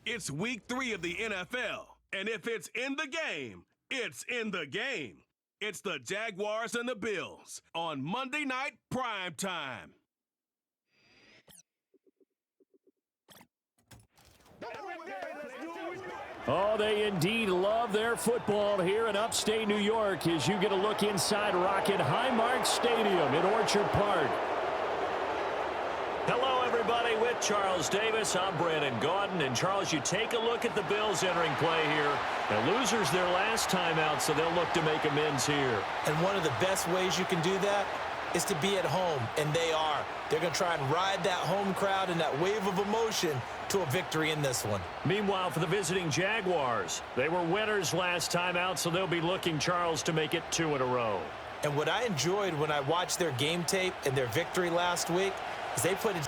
It's week 3 of the NFL, and if it's in the game, it's in the game. It's the Jaguars and the Bills on Monday Night Prime Time. Oh, they indeed love their football here in upstate New York as you get a look inside Rocket Highmark Stadium in Orchard Park. Hello, everybody. With Charles Davis, I'm Brandon Gaudin. And, Charles, you take a look at the Bills entering play here. The losers their last time out, so they'll look to make amends here. And one of the best ways you can do that is to be at home, and they are. They're going to try and ride that home crowd and that wave of emotion to a victory in this one. Meanwhile, for the visiting Jaguars, they were winners last time out, so they'll be looking, Charles, to make it 2 in a row. And what I enjoyed when I watched their game tape and their victory last week is they put it.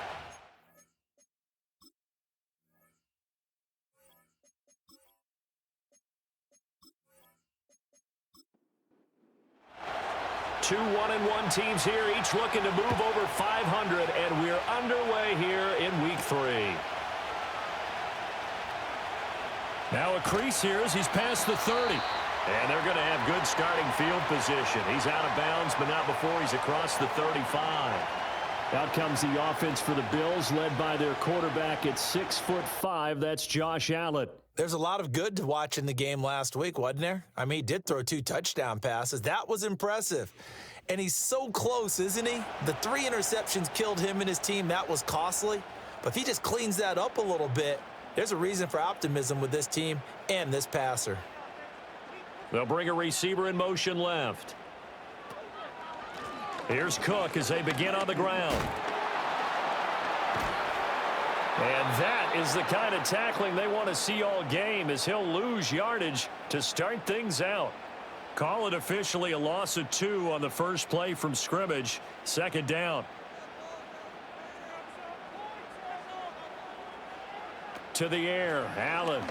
Two 1-1 teams here, each looking to move over 500, and we're underway here in week 3. Now a crease here as he's past the 30. And they're going to have good starting field position. He's out of bounds, but not before he's across the 35. Out comes the offense for the Bills, led by their quarterback at 6'5". That's Josh Allen. There's a lot of good to watch in the game last week, wasn't there? I mean, he did throw 2 touchdown passes. That was impressive. And he's so close, isn't he? The 3 interceptions killed him and his team. That was costly. But if he just cleans that up a little bit, there's a reason for optimism with this team and this passer. They'll bring a receiver in motion left. Here's Cook as they begin on the ground. And that is the kind of tackling they want to see all game as he'll lose yardage to start things out. Call it officially a loss of 2 on the first play from scrimmage. 2nd down. To the air, Allen.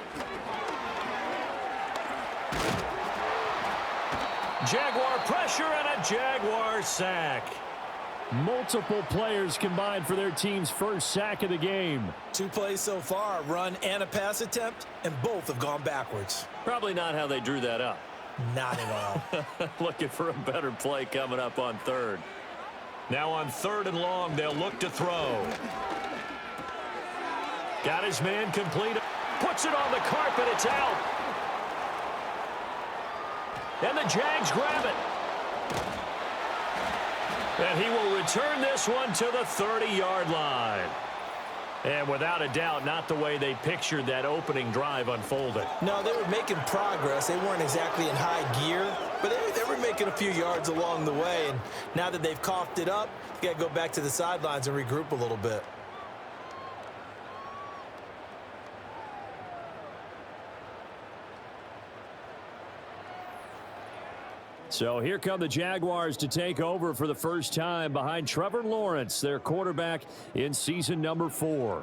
Jaguar pressure and a Jaguar sack. Multiple players combined for their team's first sack of the game. 2 plays so far, a run and a pass attempt, and both have gone backwards. Probably not how they drew that up. Not at all. Looking for a better play coming up on 3rd. Now on 3rd and long, they'll look to throw. Got his man complete. Puts it on the carpet. It's out. And the Jags grab it. And he will return this one to the 30-yard line. And without a doubt, not the way they pictured that opening drive unfolded. No, they were making progress. They weren't exactly in high gear, but they were making a few yards along the way. And now that they've coughed it up, you got to go back to the sidelines and regroup a little bit. So here come the Jaguars to take over for the first time behind Trevor Lawrence, their quarterback in season number 4.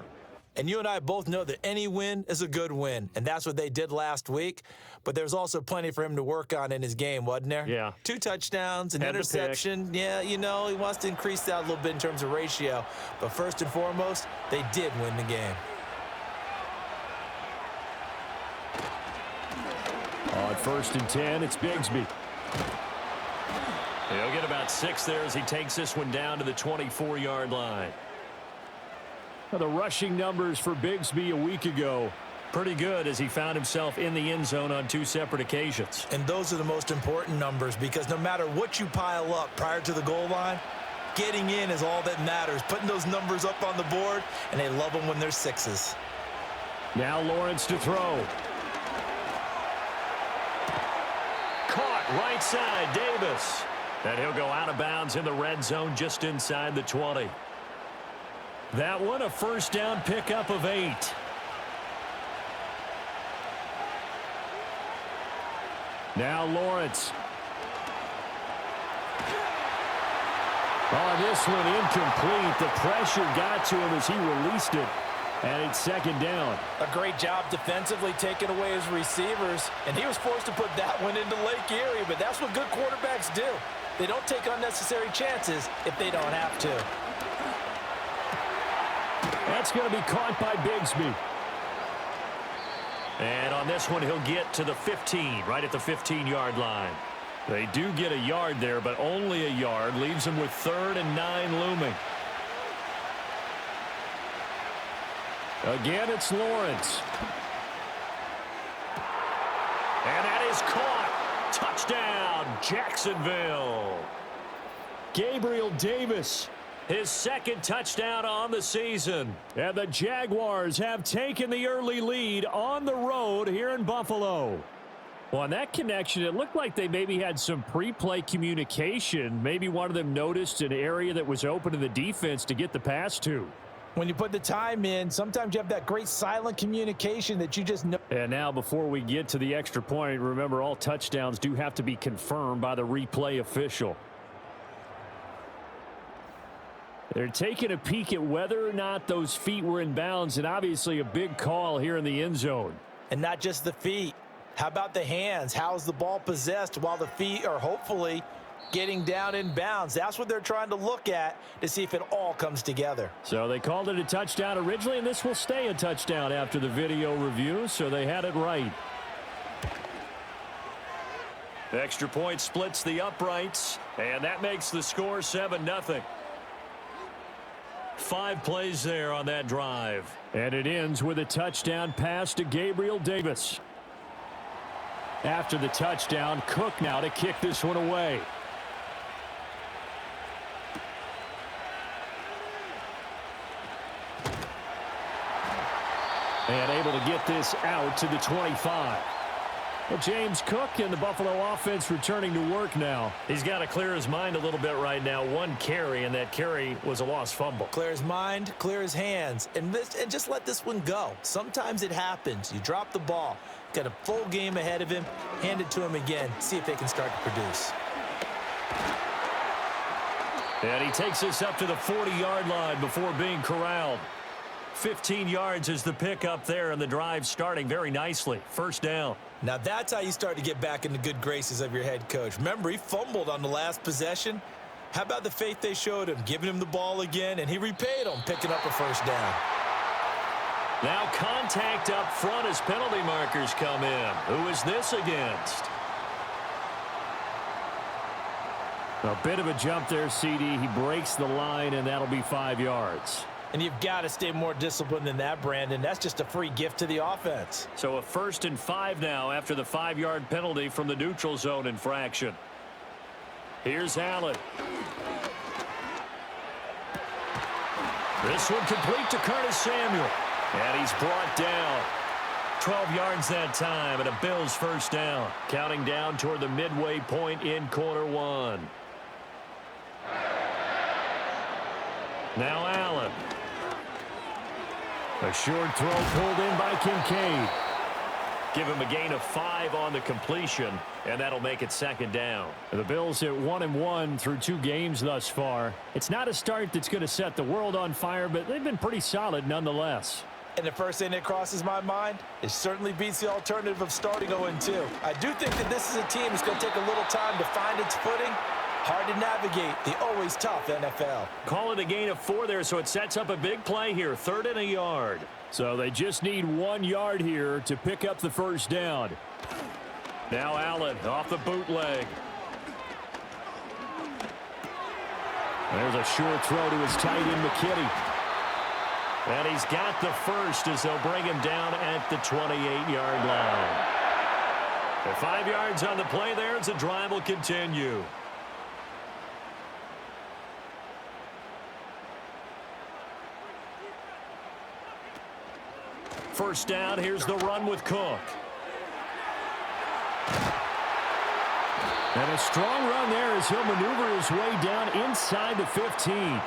And you and I both know that any win is a good win, and that's what they did last week. But there's also plenty for him to work on in his game, wasn't there? Yeah. 2 touchdowns, an interception. Yeah, you know, he wants to increase that a little bit in terms of ratio. But first and foremost, they did win the game. On 1st and 10, it's Bigsby. He'll get about 6 there as he takes this one down to the 24-yard line. Now the rushing numbers for Bigsby a week ago, pretty good as he found himself in the end zone on 2 separate occasions. And those are the most important numbers because no matter what you pile up prior to the goal line, getting in is all that matters. Putting those numbers up on the board, and they love them when they're 6s. Now Lawrence to throw. Caught right side, Davis. And he'll go out of bounds in the red zone just inside the 20. That one a first down pickup of 8. Now Lawrence. Oh, this one incomplete. The pressure got to him as he released it. And it's 2nd down. A great job defensively taking away his receivers. And he was forced to put that one into Lake Erie. But that's what good quarterbacks do. They don't take unnecessary chances if they don't have to. That's going to be caught by Bigsby. And on this one, he'll get to the 15, right at the 15-yard line. They do get a yard there, but only a yard. Leaves them with 3rd and 9 looming. Again, it's Lawrence. And that is caught. Touchdown, Jacksonville. Gabriel Davis, his 2nd touchdown on the season. And the Jaguars have taken the early lead on the road here in Buffalo. Well, on that connection, it looked like they maybe had some pre-play communication. Maybe one of them noticed an area that was open to the defense to get the pass to. When you put the time in, sometimes you have that great silent communication that you just know. And now before we get to the extra point, remember all touchdowns do have to be confirmed by the replay official. They're taking a peek at whether or not those feet were in bounds, and obviously a big call here in the end zone. And not just the feet. How about the hands? How's the ball possessed while the feet are hopefully getting down in bounds? That's what they're trying to look at to see if it all comes together. So they called it a touchdown originally, and this will stay a touchdown after the video review, so they had it right. The extra point splits the uprights, and that makes the score 7-0. 5 plays there on that drive. And it ends with a touchdown pass to Gabriel Davis. After the touchdown, Cook now to kick this one away. And able to get this out to the 25. Well, James Cook and the Buffalo offense returning to work now. He's got to clear his mind a little bit right now. 1 carry, and that carry was a lost fumble. Clear his mind, clear his hands, and just let this one go. Sometimes it happens. You drop the ball. Got a full game ahead of him. Hand it to him again. See if they can start to produce. And he takes this up to the 40-yard line before being corralled. 15 yards is the pickup there, and the drive starting very nicely. 1st down. Now that's how you start to get back in the good graces of your head coach. Remember, he fumbled on the last possession. How about the faith they showed him, giving him the ball again, and he repaid them, picking up a 1st down. Now contact up front as penalty markers come in. Who is this against? A bit of a jump there, CD. He breaks the line, and that'll be 5 yards. And you've got to stay more disciplined than that, Brandon. That's just a free gift to the offense. So a 1st and 5 now after the 5-yard penalty from the neutral zone infraction. Here's Allen. This one complete to Curtis Samuel. And he's brought down. 12 yards that time, and a Bills 1st down. Counting down toward the midway point in quarter 1. Now Allen. A short throw pulled in by Kincaid. Give him a gain of 5 on the completion, and that'll make it 2nd down. The Bills at 1-1 through 2 games thus far. It's not a start that's going to set the world on fire, but they've been pretty solid nonetheless. And the first thing that crosses my mind, it certainly beats the alternative of starting 0-2. I do think that this is a team that's going to take a little time to find its footing. Hard to navigate the always tough NFL. Call it a gain of 4 there, so it sets up a big play here. 3rd and a yard. So they just need 1 yard here to pick up the 1st down. Now Allen off the bootleg. There's a short throw to his tight end, McKinney. And he's got the 1st as they'll bring him down at the 28-yard line. And 5 yards on the play there as the drive will continue. First down, here's the run with Cook. And a strong run there as he'll maneuver his way down inside the 15.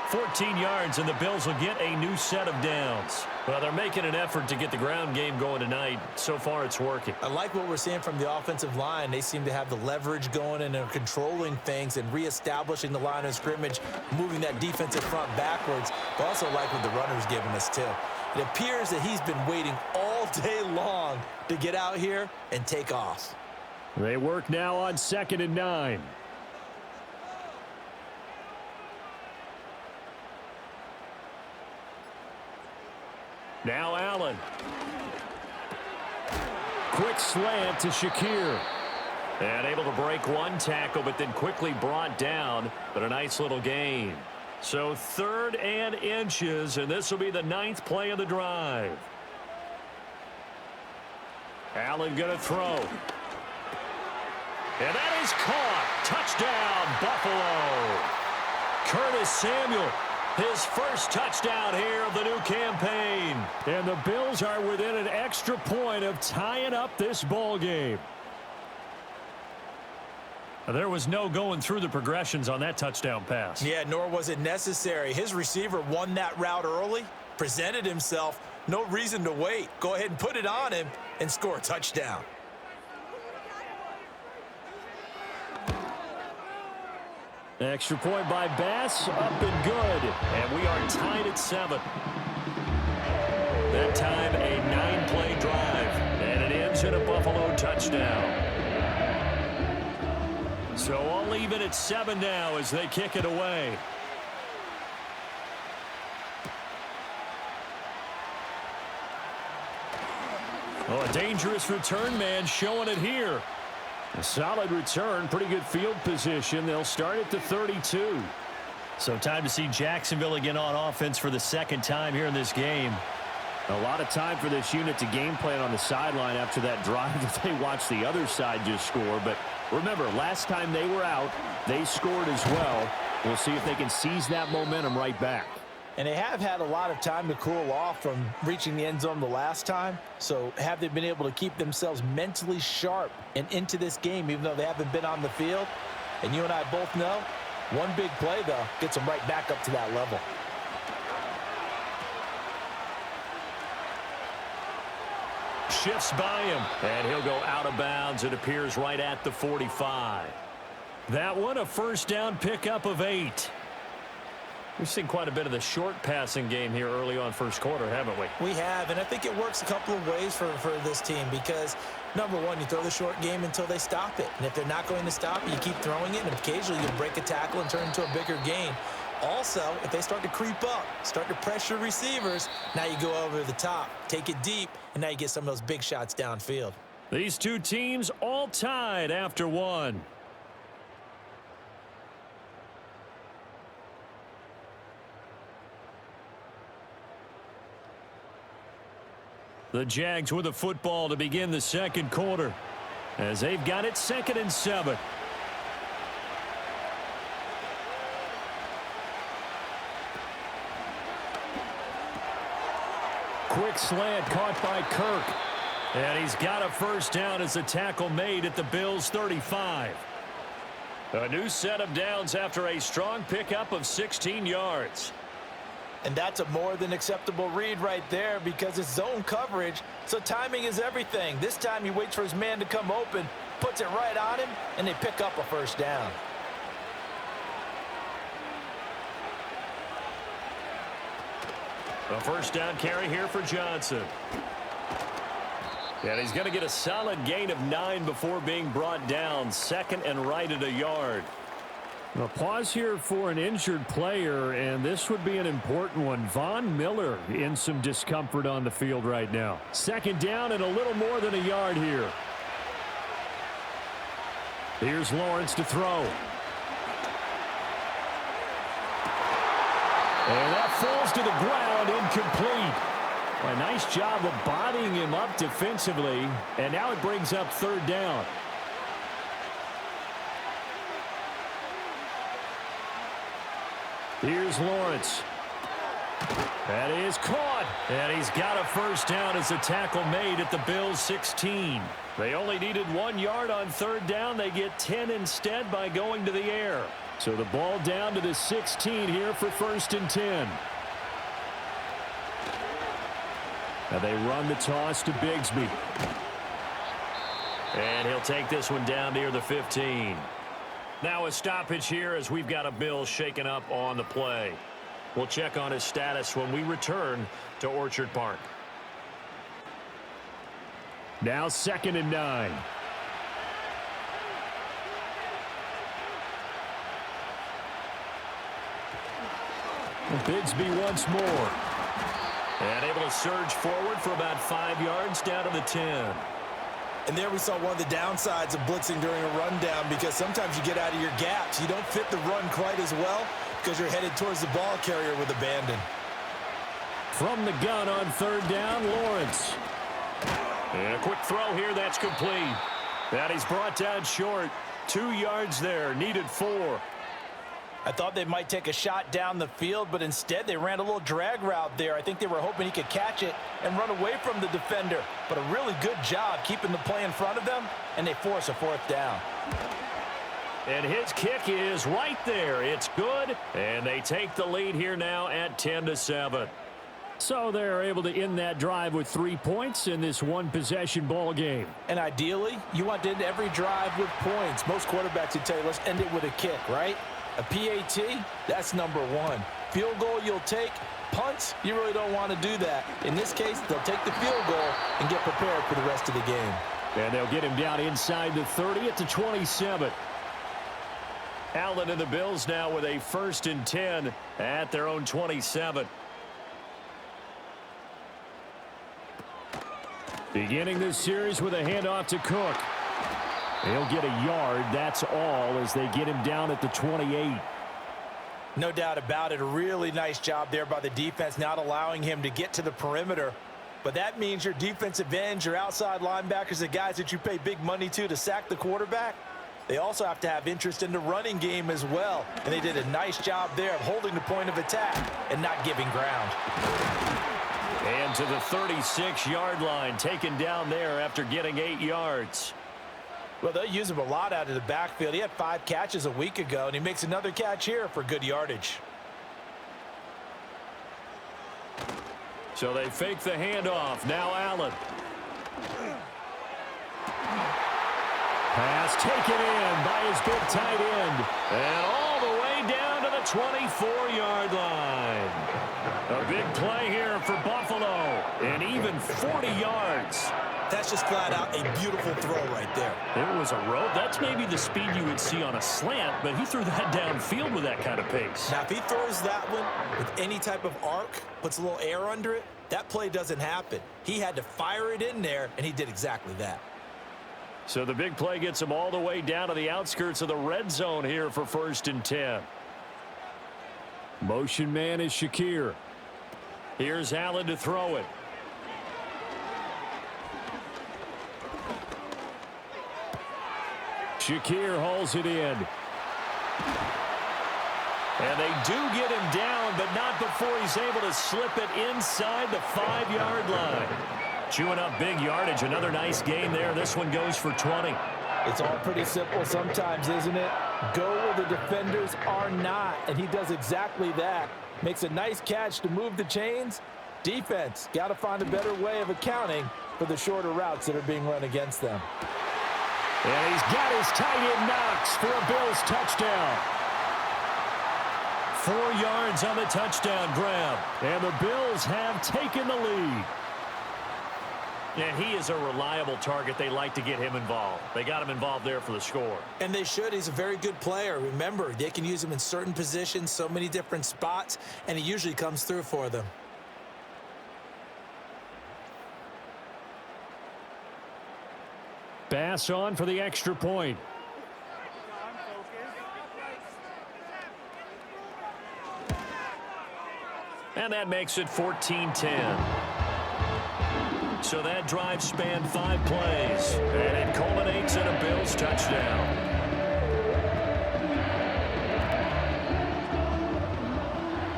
14 yards, and the Bills will get a new set of downs. Well, they're making an effort to get the ground game going tonight. So far, it's working. I like what we're seeing from the offensive line. They seem to have the leverage going and are controlling things and reestablishing the line of scrimmage, moving that defensive front backwards. But also like what the runner's giving us, too. It appears that he's been waiting all day long to get out here and take off. They work now on 2nd and 9. Now Allen. Quick slant to Shakir. And able to break one tackle, but then quickly brought down. But a nice little gain. So 3rd and inches, and this will be the 9th play of the drive. Allen going to throw. And that is caught. Touchdown, Buffalo. Curtis Samuel, his first touchdown here of the new campaign. And the Bills are within an extra point of tying up this ball game. There was no going through the progressions on that touchdown pass. Yeah, nor was it necessary. His receiver won that route early, presented himself. No reason to wait. Go ahead and put it on him and score a touchdown. Extra point by Bass, up and good. And we are tied at 7. That time a 9-play drive. And it ends in a Buffalo touchdown. So all even at 7 now as they kick it away. Oh, a dangerous return man showing it here. A solid return, pretty good field position. They'll start at the 32. So time to see Jacksonville again on offense for the second time here in this game. A lot of time for this unit to game plan on the sideline after that drive that they watched the other side just score. But remember, last time they were out, they scored as well. We'll see if they can seize that momentum right back. And they have had a lot of time to cool off from reaching the end zone the last time. So have they been able to keep themselves mentally sharp and into this game, even though they haven't been on the field? And you and I both know, one big play, though, gets them right back up to that level. Shifts by him, and he'll go out of bounds. It appears right at the 45. That one, a first down pickup of 8. We've seen quite a bit of the short passing game here early on first quarter, haven't we? We have, and I think it works a couple of ways for this team because, number one, you throw the short game until they stop it. And if they're not going to stop it, you keep throwing it, and occasionally you break a tackle and turn it into a bigger gain. Also, if they start to creep up, start to pressure receivers, now you go over the top, take it deep, and now you get some of those big shots downfield. These two teams all tied after 1. The Jags with the football to begin the second quarter as they've got it 2nd and 7. Quick slant caught by Kirk. And he's got a first down as a tackle made at the Bills' 35. A new set of downs after a strong pickup of 16 yards. And that's a more than acceptable read right there because it's zone coverage, so timing is everything. This time he waits for his man to come open, puts it right on him, and they pick up a first down. A first down carry here for Johnson. And he's going to get a solid gain of 9 before being brought down. 2nd and right at a yard. A pause here for an injured player, and this would be an important one. Von Miller in some discomfort on the field right now. 2nd down and a little more than a yard here. Here's Lawrence to throw. And that falls to the ground, incomplete. A nice job of bodying him up defensively, and now it brings up 3rd down. Here's Lawrence. That is caught. And he's got a first down as a tackle made at the Bills' 16. They only needed 1 yard on 3rd down. They get 10 instead by going to the air. So the ball down to the 16 here for 1st and 10. Now they run the toss to Bigsby. And he'll take this one down near the 15. Now a stoppage here as we've got a Bill shaken up on the play. We'll check on his status when we return to Orchard Park. Now 2nd and 9. Bigsby once more. And able to surge forward for about 5 yards down to the 10. And there we saw one of the downsides of blitzing during a rundown, because sometimes you get out of your gaps. You don't fit the run quite as well because you're headed towards the ball carrier with abandon. From the gun on third down, Lawrence. And a quick throw here, that's complete. And he's brought down short. 2 yards there, needed 4. I thought they might take a shot down the field, but instead they ran a little drag route there. I think they were hoping he could catch it and run away from the defender. But a really good job keeping the play in front of them, and they force a 4th down. And his kick is right there. It's good, and they take the lead here now at 10-7. So they're able to end that drive with 3 points in this one-possession ball game. And ideally, you want to end every drive with points. Most quarterbacks would tell you, let's end it with a kick, right? A PAT, that's number 1. Field goal you'll take. Punts, you really don't want to do that. In this case, they'll take the field goal and get prepared for the rest of the game. And they'll get him down inside the 30 at the 27. Allen and the Bills now with a 1st and 10 at their own 27. Beginning this series with a handoff to Cook. He'll get a yard, that's all, as they get him down at the 28. No doubt about it. A really nice job there by the defense, not allowing him to get to the perimeter. But that means your defensive ends, your outside linebackers, the guys that you pay big money to sack the quarterback, they also have to have interest in the running game as well. And they did a nice job there of holding the point of attack and not giving ground. And to the 36-yard line, taken down there after getting 8 yards. Well, they'll use him a lot out of the backfield. He had 5 catches a week ago, and he makes another catch here for good yardage. So they fake the handoff. Now Allen. Pass taken in by his big tight end. And all the way down to the 24-yard line. A big play here for Buffalo. And even 40 yards. That's just flat out a beautiful throw right there. It was a rope. That's maybe the speed you would see on a slant, but he threw that downfield with that kind of pace. Now, if he throws that one with any type of arc, puts a little air under it, that play doesn't happen. He had to fire it in there, and he did exactly that. So the big play gets him all the way down to the outskirts of the red zone here for 1st and 10. Motion man is Shakir. Here's Allen to throw it. Shakir hauls it in. And they do get him down, but not before he's able to slip it inside the 5-yard line. Chewing up big yardage. Another nice gain there. This one goes for 20. It's all pretty simple sometimes, isn't it? Go where the defenders are not, and he does exactly that. Makes a nice catch to move the chains. Defense, got to find a better way of accounting for the shorter routes that are being run against them. And he's got his tight end Knox for a Bills touchdown. 4 yards on the touchdown grab. And the Bills have taken the lead. And he is a reliable target. They like to get him involved. They got him involved there for the score. And they should. He's a very good player. Remember, they can use him in certain positions, so many different spots, and he usually comes through for them. Bass on for the extra point. And that makes it 14-10. So that drive spanned 5 plays, and it culminates in a Bills touchdown.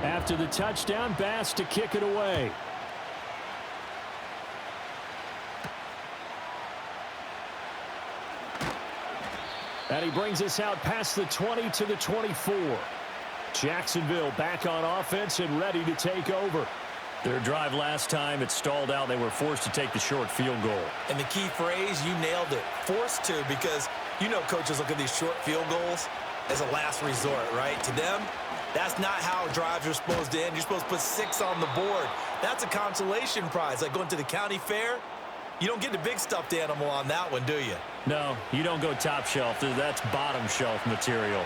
After the touchdown, Bass to kick it away. And he brings us out past the 20 to the 24. Jacksonville back on offense and ready to take over. Their drive last time, it stalled out. They were forced to take the short field goal. And the key phrase, you nailed it. Forced to, because you know coaches look at these short field goals as a last resort, right? To them, that's not how drives are supposed to end. You're supposed to put 6 on the board. That's a consolation prize, like going to the county fair. You don't get the big stuffed animal on that one, do you? No, you don't go top shelf. That's bottom shelf material.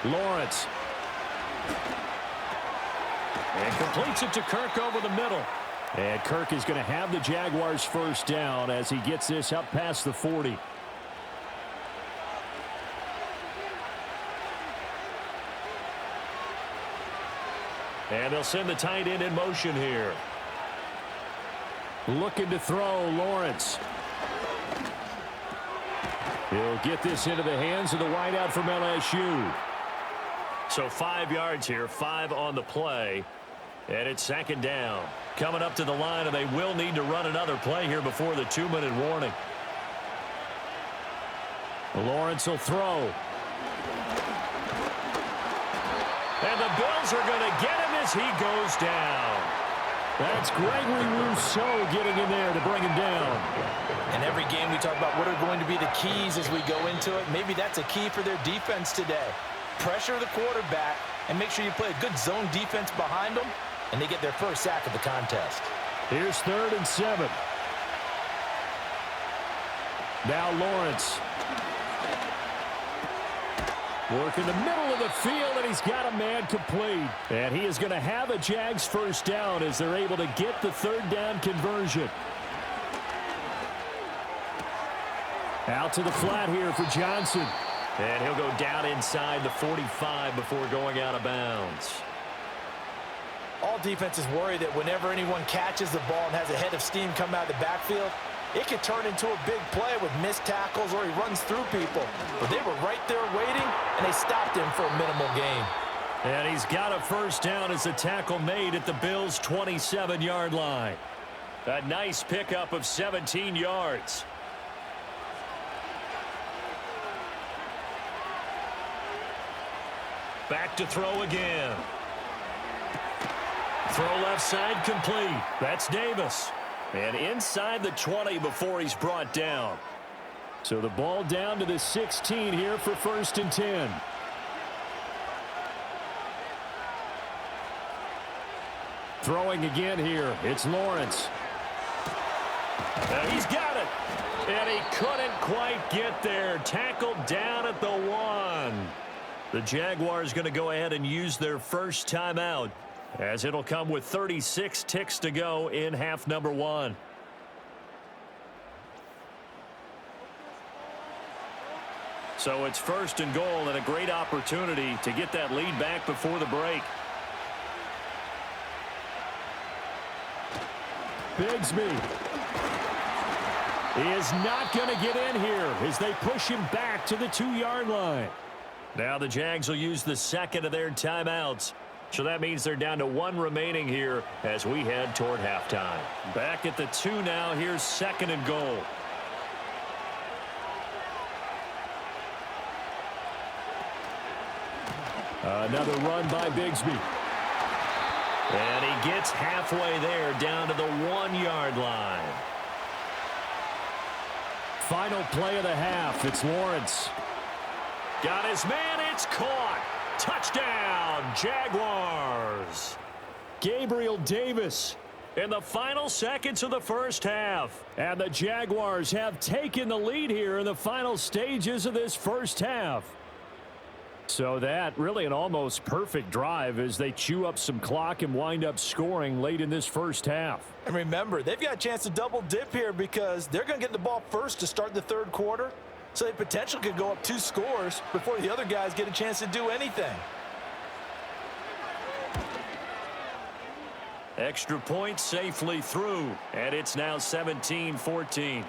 Lawrence. And completes it to Kirk over the middle. And Kirk is going to have the Jaguars first down as he gets this up past the 40. And they'll send the tight end in motion here. Looking to throw, Lawrence. He'll get this into the hands of the wideout from LSU. So 5 yards here, 5 on the play. And it's second down. Coming up to the line, and they will need to run another play here before the 2-minute warning. Lawrence will throw. And the Bills are going to get him as he goes down. That's Gregory Rousseau getting in there to bring him down. In every game we talk about what are going to be the keys as we go into it. Maybe that's a key for their defense today. Pressure the quarterback and make sure you play a good zone defense behind them, and they get their first sack of the contest. Here's 3rd and 7. Now Lawrence. Working the middle of the field, and he's got a man complete. And he is going to have a Jags first down as they're able to get the 3rd down conversion. Out to the flat here for Johnson. And he'll go down inside the 45 before going out of bounds. All defenses worry that whenever anyone catches the ball and has a head of steam come out of the backfield, it could turn into a big play with missed tackles or he runs through people. But they were right there waiting, and they stopped him for a minimal gain. And he's got a first down as the tackle made at the Bills' 27-yard line. A nice pickup of 17 yards. Back to throw again. Throw left side complete. That's Davis. And inside the 20 before he's brought down. So the ball down to the 16 here for 1st and 10. Throwing again here. It's Lawrence. And he's got it. And he couldn't quite get there. Tackled down at the 1. The Jaguars going to go ahead and use their first timeout, as it'll come with 36 ticks to go in half number 1. So it's 1st and goal, and a great opportunity to get that lead back before the break. Bigsby is not going to get in here as they push him back to the 2-yard line. Now the Jags will use the 2nd of their timeouts. So that means they're down to 1 remaining here as we head toward halftime. Back at the 2 now. Here's 2nd and goal. Another run by Bigsby. And he gets halfway there down to the 1-yard line. Final play of the half. It's Lawrence. Got his man. It's caught. Touchdown, Jaguars. Gabriel Davis in the final seconds of the first half. And the Jaguars have taken the lead here in the final stages of this first half. So that really an almost perfect drive as they chew up some clock and wind up scoring late in this first half. And remember, they've got a chance to double dip here because they're going to get the ball first to start the 3rd quarter. So they potentially could go up 2 scores before the other guys get a chance to do anything. Extra point safely through, and it's now 17-14.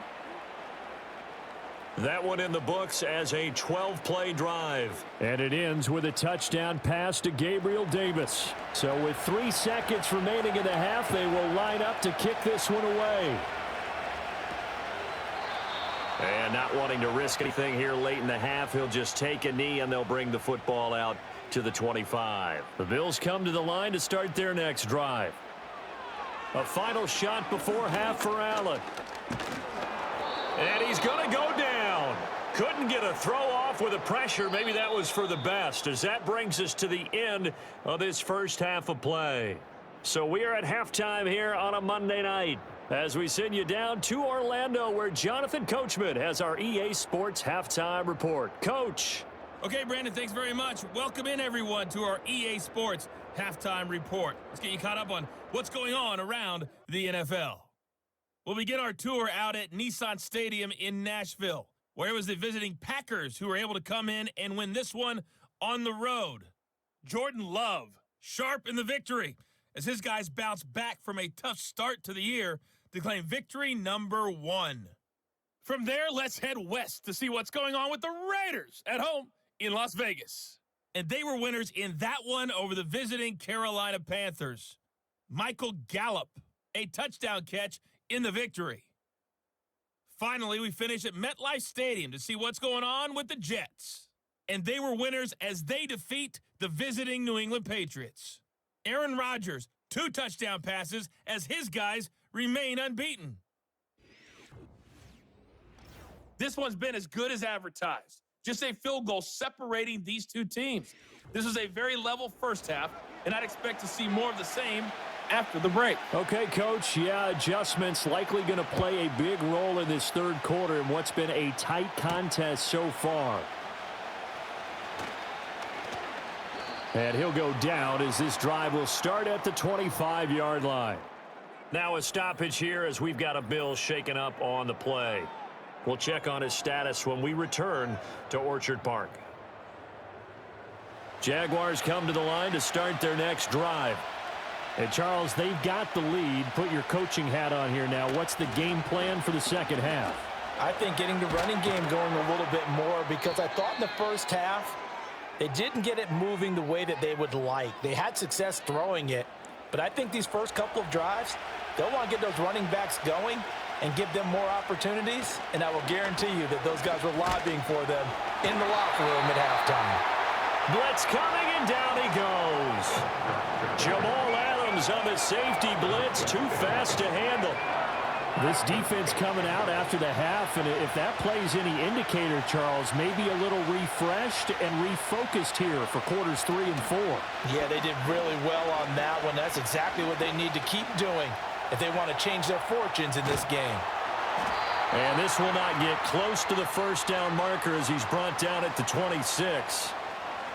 That one in the books as a 12-play drive. And it ends with a touchdown pass to Gabriel Davis. So with 3 seconds remaining in the half, they will line up to kick this one away. And not wanting to risk anything here late in the half, he'll just take a knee and they'll bring the football out to the 25. The Bills come to the line to start their next drive. A final shot before half for Allen. And he's going to go down. Couldn't get a throw off with the pressure. Maybe that was for the best, as that brings us to the end of this first half of play. So we are at halftime here on a Monday night, as we send you down to Orlando, where Jonathan Coachman has our EA Sports Halftime Report. Coach. Okay, Brandon, thanks very much. Welcome in, everyone, to our EA Sports halftime report. Let's get you caught up on what's going on around the NFL. We'll begin our tour out at Nissan Stadium in Nashville, where it was the visiting Packers who were able to come in and win this one on the road. Jordan Love, sharp in the victory, as his guys bounce back from a tough start to the year to claim victory number 1. From there, let's head west to see what's going on with the Raiders at home in Las Vegas. And they were winners in that one over the visiting Carolina Panthers. Michael Gallup, a touchdown catch in the victory. Finally, we finish at MetLife Stadium to see what's going on with the Jets. And they were winners as they defeat the visiting New England Patriots. Aaron Rodgers, 2 touchdown passes as his guys remain unbeaten. This one's been as good as advertised. Just a field goal separating these two teams. This is a very level first half, and I'd expect to see more of the same after the break. Okay, Coach. Yeah, adjustments likely going to play a big role in this third quarter in what's been a tight contest so far. And he'll go down as this drive will start at the 25-yard line. Now a stoppage here as we've got a Bill shaken up on the play. We'll check on his status when we return to Orchard Park. Jaguars come to the line to start their next drive. And, Charles, they've got the lead. Put your coaching hat on here now. What's the game plan for the second half? I think getting the running game going a little bit more, because I thought in the first half they didn't get it moving the way that they would like. They had success throwing it, but I think these first couple of drives, they'll want to get those running backs going and give them more opportunities, and I will guarantee you that those guys were lobbying for them in the locker room at halftime. Blitz coming, and down he goes. Jamal Adams on the safety blitz, too fast to handle. This defense coming out after the half, and if that plays any indicator, Charles, maybe a little refreshed and refocused here for quarters 3 and 4. Yeah, they did really well on that one. That's exactly what they need to keep doing if they want to change their fortunes in this game. And this will not get close to the first down marker as he's brought down at the 26.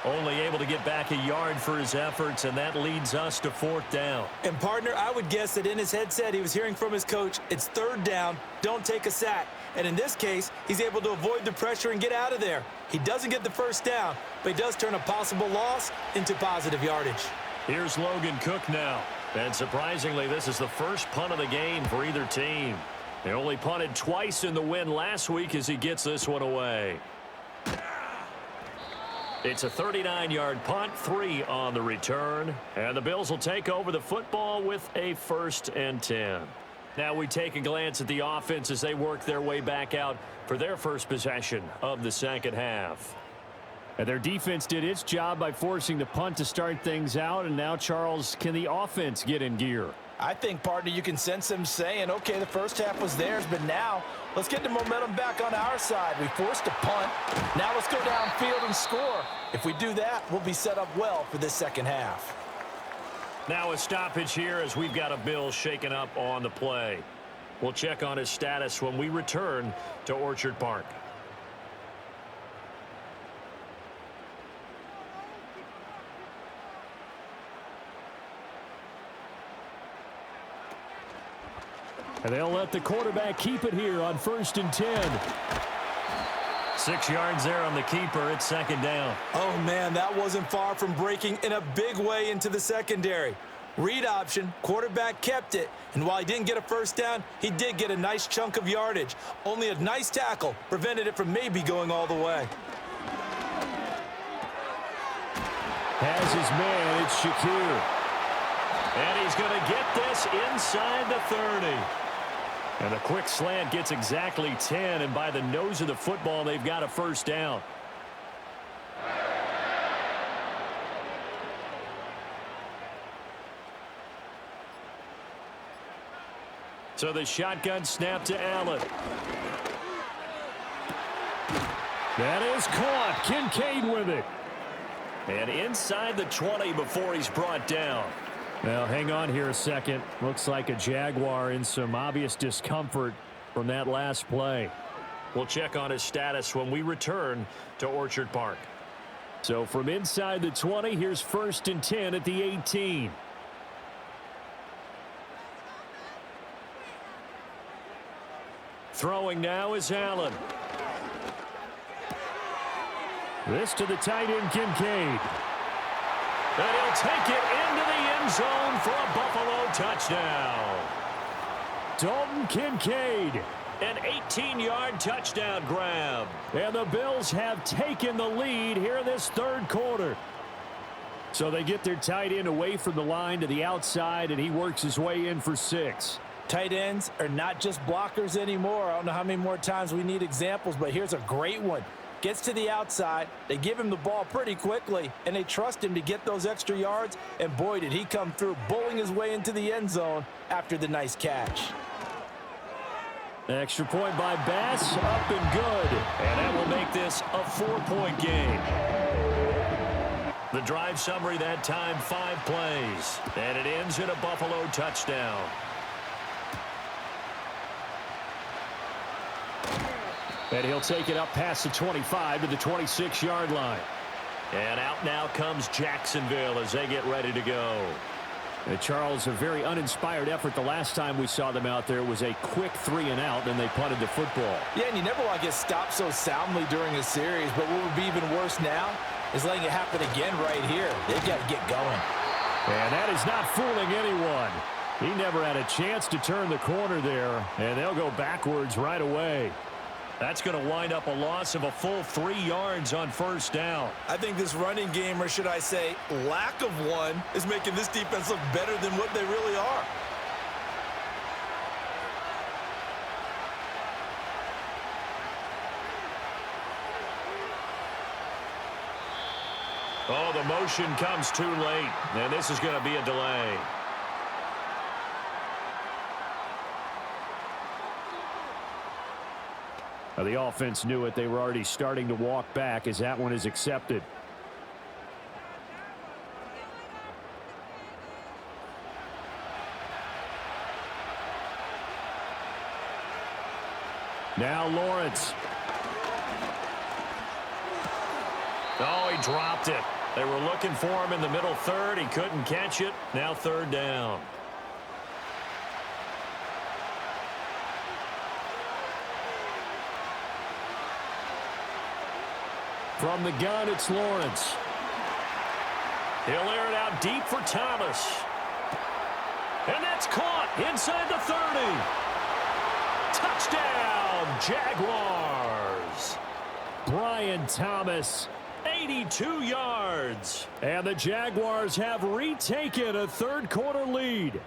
Only able to get back a yard for his efforts, and that leads us to 4th down. And, partner, I would guess that in his headset he was hearing from his coach, it's 3rd down, don't take a sack. And in this case, he's able to avoid the pressure and get out of there. He doesn't get the first down, but he does turn a possible loss into positive yardage. Here's Logan Cook now. And surprisingly, this is the first punt of the game for either team. They only punted twice in the win last week as he gets this one away. It's a 39-yard punt, 3 on the return. And the Bills will take over the football with a 1st and 10. Now we take a glance at the offense as they work their way back out for their first possession of the second half. And their defense did its job by forcing the punt to start things out. And now, Charles, can the offense get in gear? I think, partner, you can sense them saying, okay, the first half was theirs, but now let's get the momentum back on our side. We forced a punt. Now let's go downfield and score. If we do that, we'll be set up well for this second half. Now a stoppage here as we've got a Bill shaken up on the play. We'll check on his status when we return to Orchard Park. And they'll let the quarterback keep it here on 1st and 10. 6 yards there on the keeper. It's 2nd down. Oh, man, that wasn't far from breaking in a big way into the secondary. Read option, quarterback kept it. And while he didn't get a first down, he did get a nice chunk of yardage. Only a nice tackle prevented it from maybe going all the way. Has his man, it's Shakir. And he's going to get this inside the 30. And a quick slant gets exactly 10, and by the nose of the football, they've got a first down. So the shotgun snap to Allen. That is caught. Kincaid with it. And inside the 20 before he's brought down. Now, hang on here a second. Looks like a Jaguar in some obvious discomfort from that last play. We'll check on his status when we return to Orchard Park. So from inside the 20, here's 1st and 10 at the 18. Throwing now is Allen. This to the tight end, Kincaid. And he'll take it into the end zone for a Buffalo touchdown. Dalton Kincaid, an 18-yard touchdown grab. And the Bills have taken the lead here in this 3rd quarter. So they get their tight end away from the line to the outside, and he works his way in for 6. Tight ends are not just blockers anymore. I don't know how many more times we need examples, but here's a great one. Gets to the outside, they give him the ball pretty quickly, and they trust him to get those extra yards, and boy, did he come through, bowling his way into the end zone after the nice catch. Extra point by Bass, up and good. And that will make this a 4-point game. The drive summary that time, 5 plays. And it ends in a Buffalo touchdown. And he'll take it up past the 25 to the 26-yard line. And out now comes Jacksonville as they get ready to go. Charles, a very uninspired effort the last time we saw them out there was a quick 3-and-out, and they punted the football. Yeah, and you never want to get stopped so soundly during a series, but what would be even worse now is letting it happen again right here. They've got to get going. And that is not fooling anyone. He never had a chance to turn the corner there, and they'll go backwards right away. That's going to wind up a loss of a full 3 yards on 1st down. I think this running game, or should I say lack of one, is making this defense look better than what they really are. Oh, the motion comes too late, and this is going to be a delay. Now, the offense knew it. They were already starting to walk back as that one is accepted. Now Lawrence. Oh, he dropped it. They were looking for him in the middle 3rd. He couldn't catch it. Now 3rd down. From the gun, it's Lawrence. He'll air it out deep for Thomas. And that's caught inside the 30. Touchdown, Jaguars. Brian Thomas, 82 yards. And the Jaguars have retaken a 3rd quarter lead.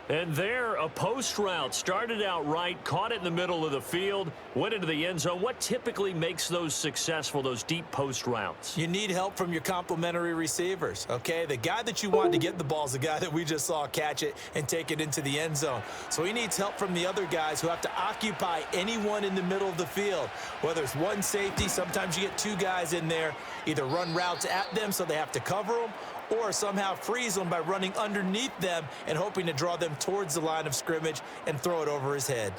And there, a post route started out right, caught it in the middle of the field, went into the end zone. What typically makes those successful, those deep post routes? You need help from your complementary receivers, okay? The guy that you want to get the ball is the guy that we just saw catch it and take it into the end zone. So he needs help from the other guys who have to occupy anyone in the middle of the field. Whether it's one safety, sometimes you get 2 guys in there, either run routes at them so they have to cover them, or somehow freeze them by running underneath them and hoping to draw them towards the line of scrimmage and throw it over his head.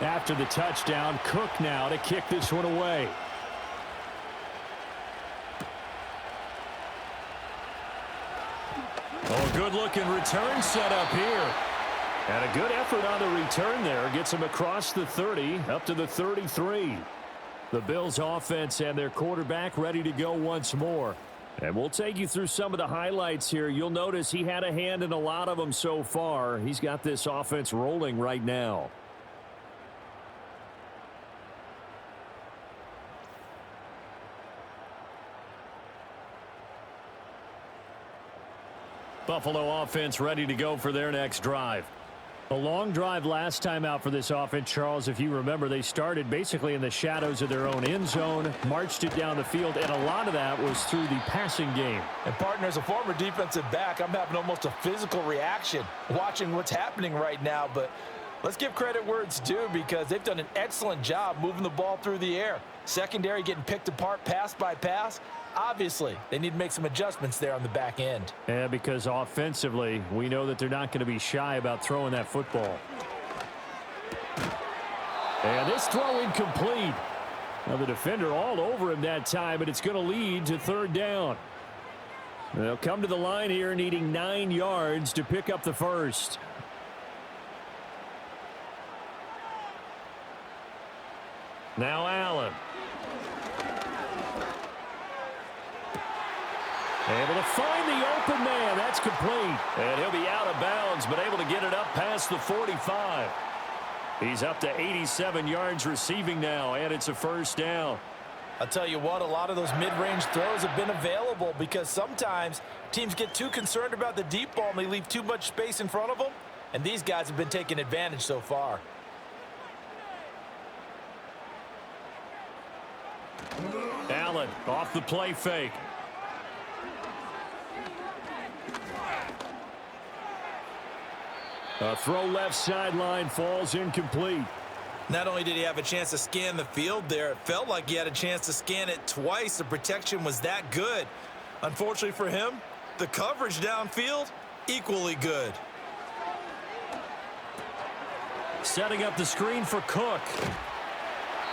After the touchdown, Cook now to kick this one away. Oh, a good-looking return set up here. And a good effort on the return there. Gets him across the 30, up to the 33. The Bills offense and their quarterback ready to go once more. And we'll take you through some of the highlights here. You'll notice he had a hand in a lot of them so far. He's got this offense rolling right now. Buffalo offense ready to go for their next drive. A long drive last time out for this offense, Charles. If you remember, they started basically in the shadows of their own end zone, marched it down the field, and a lot of that was through the passing game. And, partner, as a former defensive back, I'm having almost a physical reaction watching what's happening right now. But let's give credit where it's due because they've done an excellent job moving the ball through the air. Secondary getting picked apart pass by pass. Obviously, they need to make some adjustments there on the back end. Yeah, because offensively, we know that they're not going to be shy about throwing that football. And this throw incomplete. Now the defender all over him that time, but it's going to lead to third down. They'll come to the line here needing 9 yards to pick up the first. Now Allen. Able to find the open man. That's complete. And he'll be out of bounds, but able to get it up past the 45. He's up to 87 yards receiving now, and it's a first down. I'll tell you what, a lot of those mid-range throws have been available because sometimes teams get too concerned about the deep ball and they leave too much space in front of them, and these guys have been taking advantage so far. Allen off the play fake. A throw left sideline falls incomplete. Not only did he have a chance to scan the field there, it felt like he had a chance to scan it twice. The protection was that good. Unfortunately for him, the coverage downfield, equally good. Setting up the screen for Cook.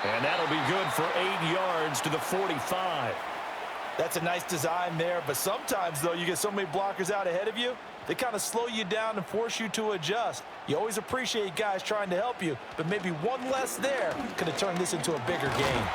And that'll be good for 8 yards to the 45. That's a nice design there, but sometimes, though, you get so many blockers out ahead of you, they kind of slow you down and force you to adjust. You always appreciate guys trying to help you, but maybe one less there could have turned this into a bigger game.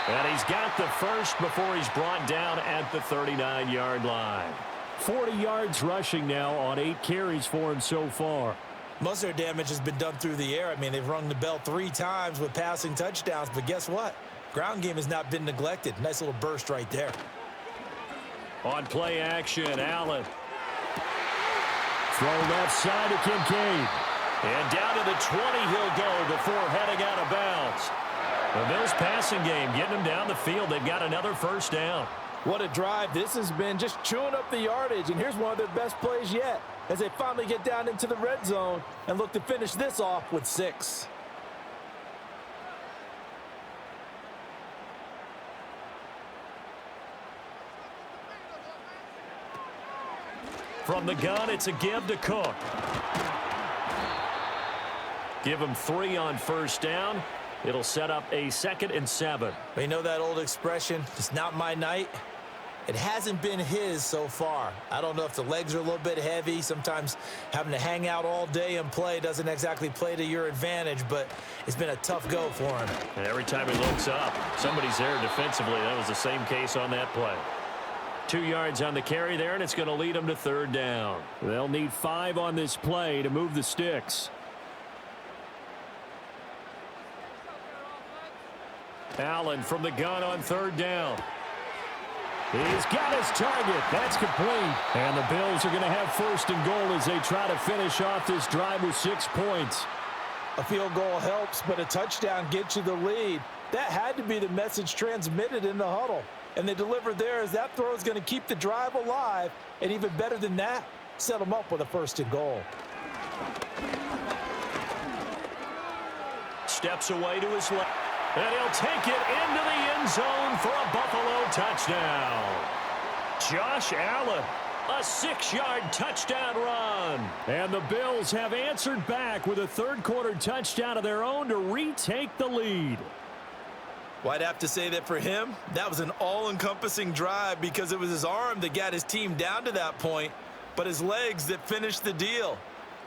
And he's got the first before he's brought down at the 39-yard line. 40 yards rushing now on 8 carries for him so far. Most of their damage has been done through the air. I mean, they've rung the bell 3 times with passing touchdowns, but guess what? Ground game has not been neglected. Nice little burst right there. On play action, Allen. Throw left side to Kincaid. And down to the 20 he'll go before heading out of bounds. The Bills passing game getting them down the field. They've got another first down. What a drive. This has been just chewing up the yardage, and here's one of their best plays yet as they finally get down into the red zone and look to finish this off with 6. From the gun, it's a give to Cook. Give him 3 on first down. It'll set up a 2nd and 7. You know that old expression, it's not my night? It hasn't been his so far. I don't know if the legs are a little bit heavy. Sometimes having to hang out all day and play doesn't exactly play to your advantage, but it's been a tough go for him. And every time he looks up, somebody's there defensively. That was the same case on that play. 2 yards on the carry there, and it's going to lead them to third down. They'll need 5 on this play to move the sticks. Allen from the gun on third down. He's got his target. That's complete. And the Bills are going to have first and goal as they try to finish off this drive with 6 points. A field goal helps, but a touchdown gets you the lead. That had to be the message transmitted in the huddle. And they delivered there as that throw is going to keep the drive alive. And even better than that, set them up with a first and goal. Steps away to his left. And he'll take it into the end zone for a Buffalo touchdown. Josh Allen, a 6-yard touchdown run. And the Bills have answered back with a third-quarter touchdown of their own to retake the lead. Well, I'd have to say that for him, that was an all-encompassing drive because it was his arm that got his team down to that point, but his legs that finished the deal.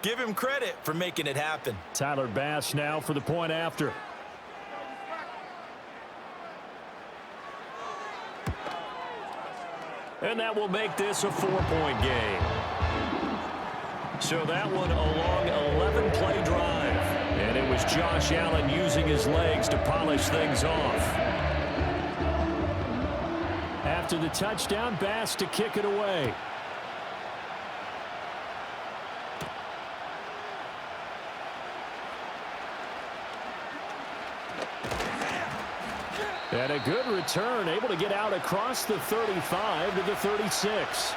Give him credit for making it happen. Tyler Bass now for the point after. And that will make this a 4-point game. So that one a long 11-play drive. And it was Josh Allen using his legs to polish things off. After the touchdown, Bass to kick it away. And a good return, able to get out across the 35 to the 36.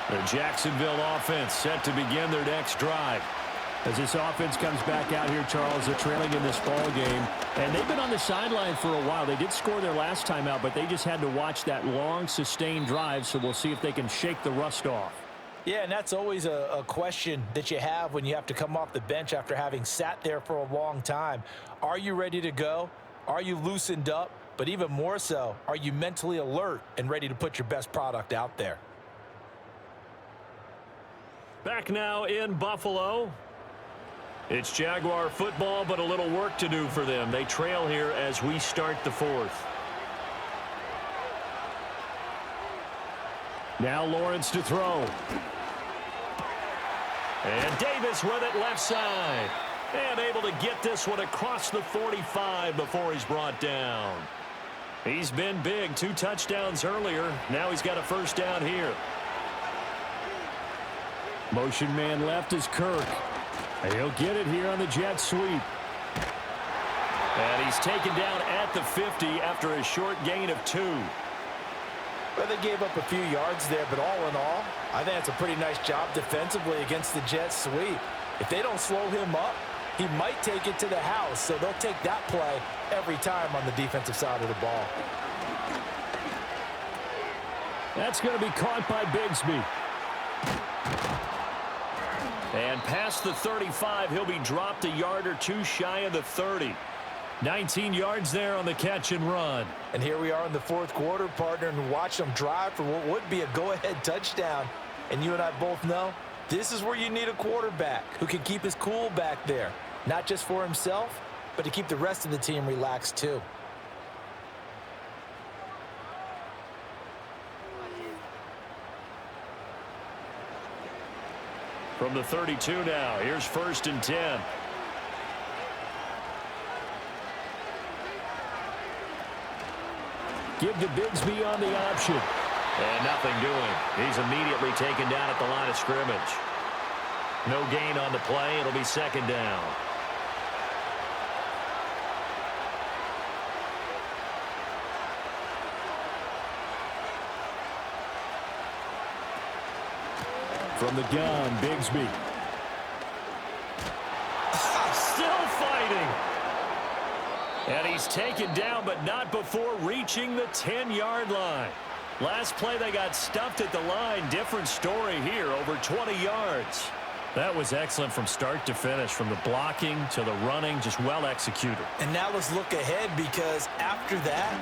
The Jacksonville offense set to begin their next drive. As this offense comes back out here, Charles, they're trailing in this ball game. And they've been on the sideline for a while. They did score their last time out, but they just had to watch that long, sustained drive. So we'll see if they can shake the rust off. Yeah, and that's always a question that you have when you have to come off the bench after having sat there for a long time. Are you ready to go? Are you loosened up? But even more so, are you mentally alert and ready to put your best product out there? Back now in Buffalo. It's Jaguar football, but a little work to do for them. They trail here as we start the fourth. Now Lawrence to throw. And Davis with it left side. And able to get this one across the 45 before he's brought down. He's been big. 2 touchdowns earlier. Now he's got a first down here. Motion man left is Kirk. And he'll get it here on the jet sweep. And he's taken down at the 50 after a short gain of 2. Well, they gave up a few yards there, but all in all, I think it's a pretty nice job defensively against the jet sweep. If they don't slow him up, he might take it to the house, so they'll take that play every time on the defensive side of the ball. That's going to be caught by Bigsby. And past the 35, he'll be dropped a yard or 2 shy of the 30. 19 yards there on the catch and run. And here we are in the fourth quarter, partner, and watch them drive for what would be a go-ahead touchdown. And you and I both know this is where you need a quarterback who can keep his cool back there. Not just for himself, but to keep the rest of the team relaxed too. From the 32 now, here's 1st and 10. Give to Bigsby on the option. And nothing doing. He's immediately taken down at the line of scrimmage. No gain on the play. It'll be 2nd down. From the gun, Bigsby. Still fighting. And he's taken down, but not before reaching the 10-yard line. Last play, they got stuffed at the line. Different story here, over 20 yards. That was excellent from start to finish, from the blocking to the running, just well executed. And now let's look ahead, because after that,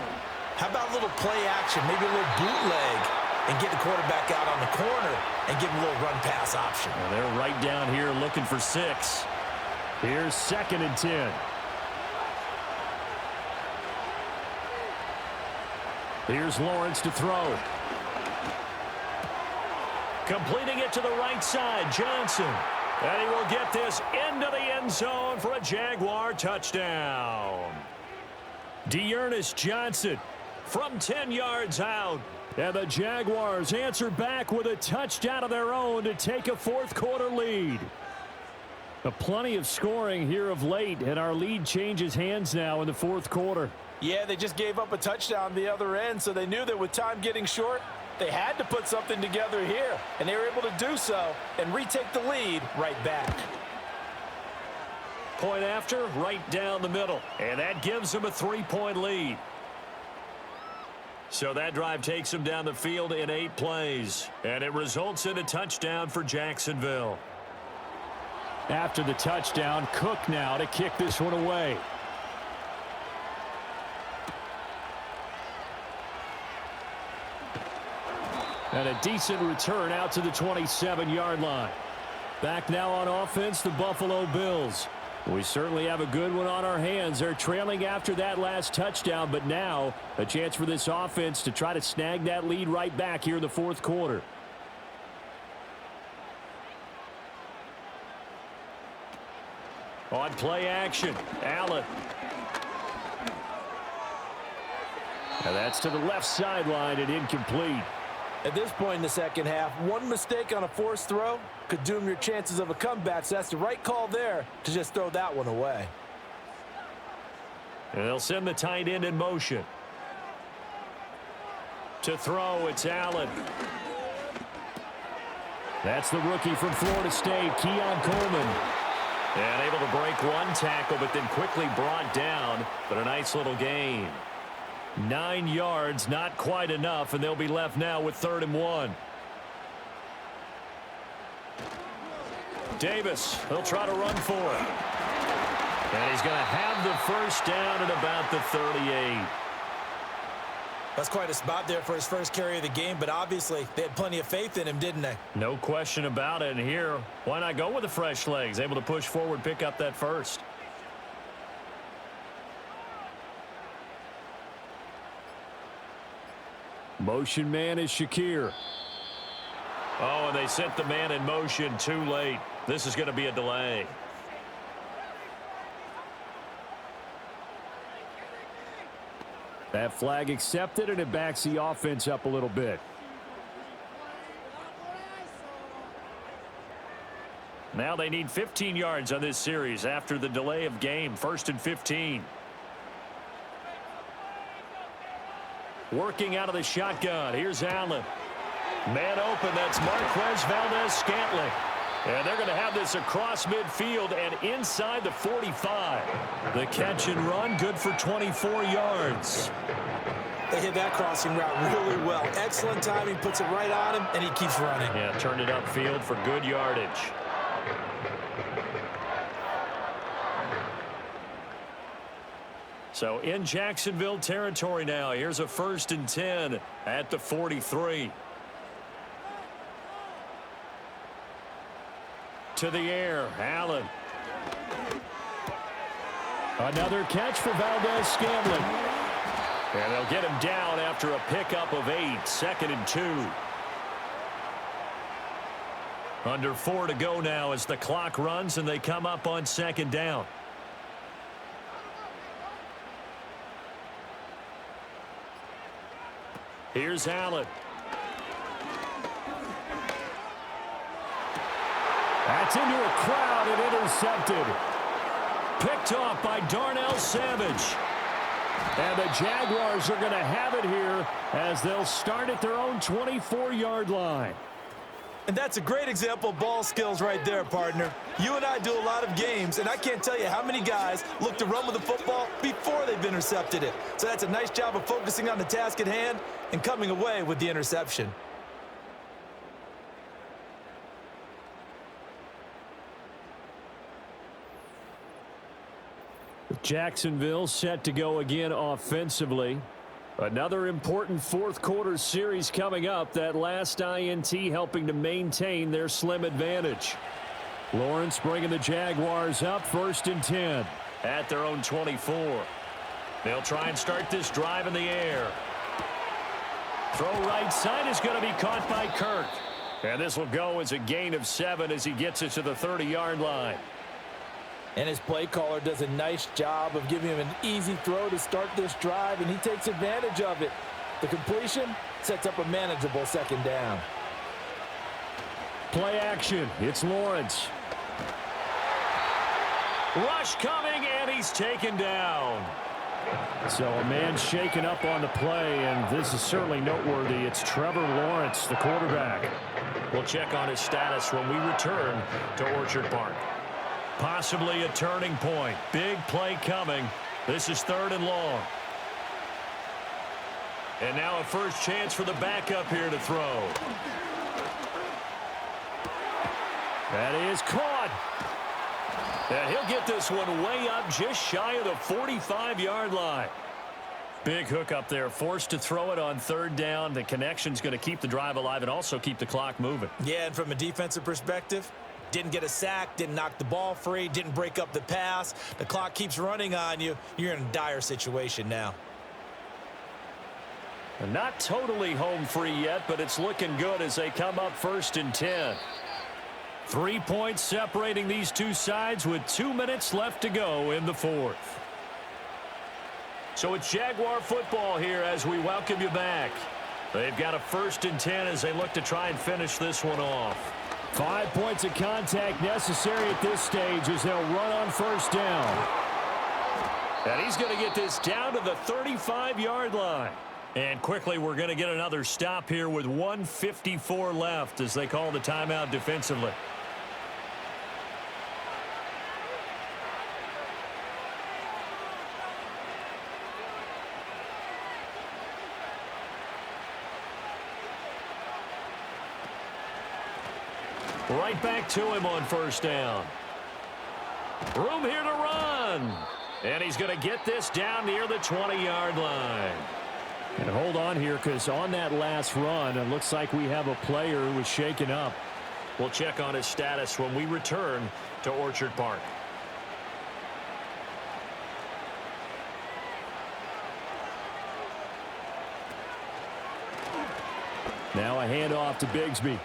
how about a little play action, maybe a little bootleg, and get the quarterback out on the corner and give him a little run-pass option. Well, they're right down here looking for 6. Here's 2nd and 10. Here's Lawrence to throw. Completing it to the right side, Johnson. And he will get this into the end zone for a Jaguar touchdown. Dearness Johnson from 10 yards out. And the Jaguars answer back with a touchdown of their own to take a fourth quarter lead. Plenty of scoring here of late, and our lead changes hands now in the fourth quarter. Yeah, they just gave up a touchdown the other end, so they knew that with time getting short, they had to put something together here, and they were able to do so and retake the lead right back. Point after, right down the middle, and that gives them a 3-point lead. So that drive takes them down the field in 8 plays, and it results in a touchdown for Jacksonville. After the touchdown, Cook now to kick this one away. And a decent return out to the 27-yard line. Back now on offense, the Buffalo Bills. We certainly have a good one on our hands. They're trailing after that last touchdown, but now a chance for this offense to try to snag that lead right back here in the fourth quarter. On play action, Allen. And that's to the left sideline and incomplete. At this point in the second half, one mistake on a forced throw could doom your chances of a comeback, so that's the right call there to just throw that one away. And they'll send the tight end in motion. To throw, it's Allen. That's the rookie from Florida State, Keon Coleman. And able to break one tackle, but then quickly brought down, but a nice little gain. 9 yards, not quite enough, and they'll be left now with 3rd and 1. Davis, he'll try to run for it. And he's going to have the first down at about the 38. That's quite a spot there for his first carry of the game, but obviously they had plenty of faith in him, didn't they? No question about it. And here, why not go with the fresh legs? Able to push forward, pick up that first. Motion man is Shakir. Oh, and they sent the man in motion too late. This is going to be a delay. That flag accepted, and it backs the offense up a little bit. Now they need 15 yards on this series after the delay of game. 1st and 15. Working out of the shotgun. Here's Allen. Man open. That's Marquez Valdez-Scantling. And they're going to have this across midfield and inside the 45. The catch and run, good for 24 yards. They hit that crossing route really well. Excellent timing, puts it right on him, and he keeps running. Yeah, turned it upfield for good yardage. So in Jacksonville territory now. Here's a 1st and 10 at the 43. To the air, Allen. Another catch for Valdez-Scantling. And they'll get him down after a pickup of 8. 2nd and 2. Under 4 to go now as the clock runs and they come up on 2nd down. Here's Allen. That's into a crowd and intercepted. Picked off by Darnell Savage. And the Jaguars are going to have it here as they'll start at their own 24-yard line. And that's a great example of ball skills right there, partner. You and I do a lot of games, and I can't tell you how many guys look to run with the football before they've intercepted it. So that's a nice job of focusing on the task at hand and coming away with the interception. Jacksonville set to go again offensively. Another important fourth quarter series coming up. That last INT helping to maintain their slim advantage. Lawrence bringing the Jaguars up 1st and 10 at their own 24. They'll try and start this drive in the air. Throw right side is going to be caught by Kirk. And this will go as a gain of 7 as he gets it to the 30-yard line. And his play caller does a nice job of giving him an easy throw to start this drive, and he takes advantage of it. The completion sets up a manageable 2nd down. Play action. It's Lawrence. Rush coming, and he's taken down. So a man shaken up on the play, and this is certainly noteworthy. It's Trevor Lawrence, the quarterback. We'll check on his status when we return to Orchard Park. Possibly a turning point. Big play coming. This is 3rd and long. And now a first chance for the backup here to throw. That is caught. And he'll get this one way up just shy of the 45-yard line. Big hook up there. Forced to throw it on 3rd down. The connection's going to keep the drive alive and also keep the clock moving. Yeah, and from a defensive perspective, didn't get a sack, didn't knock the ball free, didn't break up the pass. The clock keeps running on you. You're in a dire situation now. Not totally home free yet, but it's looking good as they come up 1st and 10. 3 points separating these two sides with 2 minutes left to go in the 4th. So it's Jaguar football here as we welcome you back. They've got a 1st and 10 as they look to try and finish this one off. 5 points of contact necessary at this stage as they'll run on 1st down. And he's going to get this down to the 35-yard line. And quickly we're going to get another stop here with 1:54 left as they call the timeout defensively. Right back to him on 1st down. Room here to run. run. And he's going to get this down near the 20-yard line. And hold on here, because on that last run, it looks like we have a player who was shaken up. We'll check on his status when we return to Orchard Park. Now a handoff to Bigsby.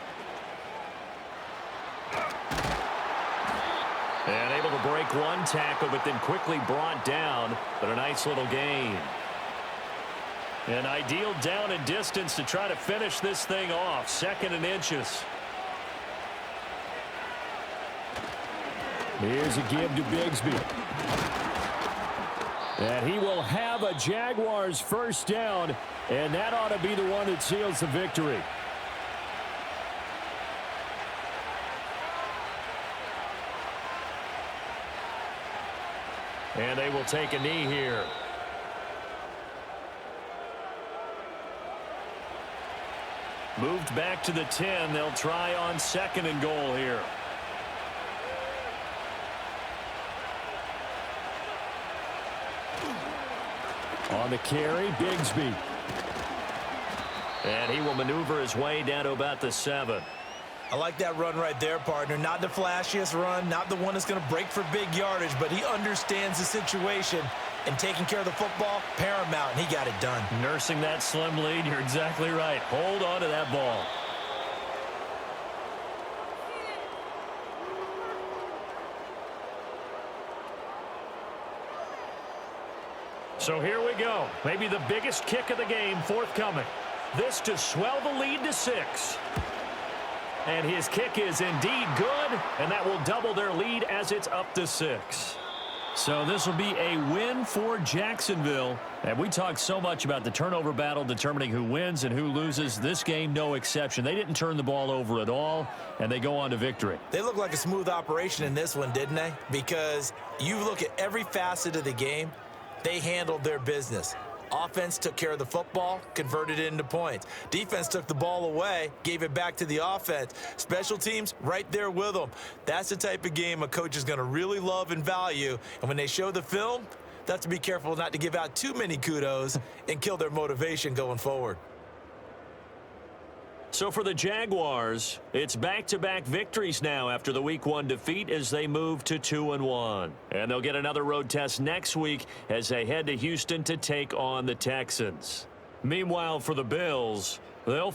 And able to break one tackle, but then quickly brought down. But a nice little gain. An ideal down and distance to try to finish this thing off. 2nd and inches. Here's a give to Bigsby. And he will have a Jaguars first down, and that ought to be the one that seals the victory. And they will take a knee here. Moved back to the 10. They'll try on 2nd and goal here. On the carry, Bigsby. And he will maneuver his way down to about the 7. I like that run right there, partner. Not the flashiest run, not the one that's going to break for big yardage, but he understands the situation, and taking care of the football, paramount, and he got it done. Nursing that slim lead, you're exactly right. Hold on to that ball. So here we go. Maybe the biggest kick of the game forthcoming. This to swell the lead to 6. And his kick is indeed good, and that will double their lead as it's up to 6. So this will be a win for Jacksonville. And we talked so much about the turnover battle determining who wins and who loses. This game, no exception. They didn't turn the ball over at all, and they go on to victory. They look like a smooth operation in this one, didn't they? Because you look at every facet of the game, they handled their business. Offense took care of the football, converted it into points. Defense took the ball away, gave it back to the offense. Special teams, right there with them. That's the type of game a coach is going to really love and value. And when they show the film, they have to be careful not to give out too many kudos and kill their motivation going forward. So for the Jaguars, it's back-to-back victories now after the Week 1 defeat as they move to 2-1. And they'll get another road test next week as they head to Houston to take on the Texans. Meanwhile, for the Bills, they'll